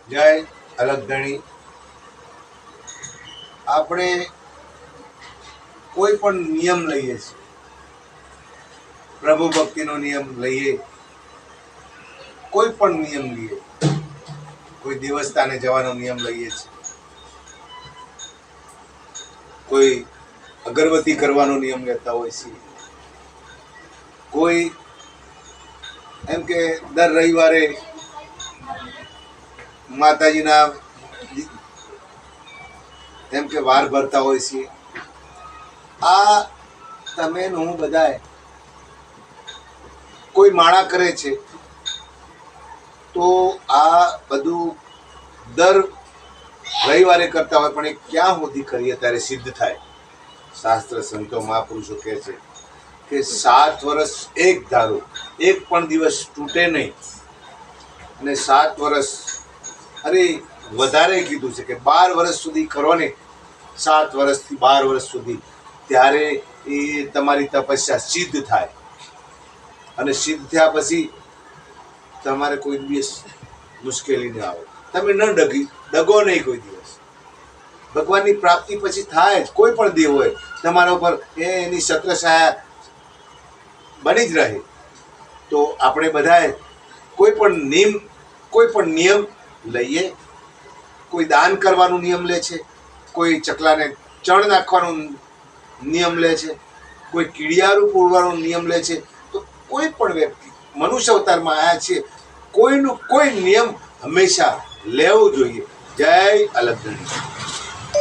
જય અલગધણી. આપણે કોઈ પણ નિયમ લઈએ છીએ, પ્રભુ ભક્તિનો નિયમ લઈએ, કોઈ પણ નિયમ લઈએ, કોઈ દેવસ્થાને જવાનો નિયમ લઈએ છીએ, કોઈ અગરબત્તી કરવાનો નિયમ લેતા હોય છે, કોઈ એમ કે દર રવિવારે માતાજીના એમ કે વાર ભરતા હોય છે. આ તમે હું બધાએ કોઈ માળા કરે છે તો આ બધું દર રવિવારે કરતા હોય, પણ એ ક્યાં સુધી કરીએ ત્યારે સિદ્ધ થાય? શાસ્ત્ર સંતો મહાપુરુષો કહે છે કે 7 વર્ષ એક ધારું, એક પણ દિવસ તૂટે નહીં, અને 7 વર્ષ અરે વધારે કીધું છે કે 12 વર્ષ સુધી કરો ને, 7 વર્ષથી 12 વર્ષ સુધી, ત્યારે એ તમારી તપસ્યા સિદ્ધ થાય. અને સિદ્ધ થયા પછી તમારે કોઈ દિવસ મુશ્કેલી ન આવે, તમે ન ડગો નહીં કોઈ દિવસ. ભગવાનની પ્રાપ્તિ પછી થાય જ. કોઈ પણ દેવ હોય તમારા ઉપર એની છત્રછાયા બની જ રહે. તો આપણે બધાએ કોઈ પણ નિયમ લઈએ. કોઈ દાન કરવાનો નિયમ લે છે, કોઈ ચકલાને ચણ નાખવાનો નિયમ લે છે, કોઈ કીડિયારું પૂરવાનો નિયમ લે છે. તો કોઈ પણ વ્યક્તિ મનુષ્ય અવતારમાં આવ્યા છે, કોઈનું કોઈ નિયમ હંમેશા લેવો જોઈએ. જય અલગધણી.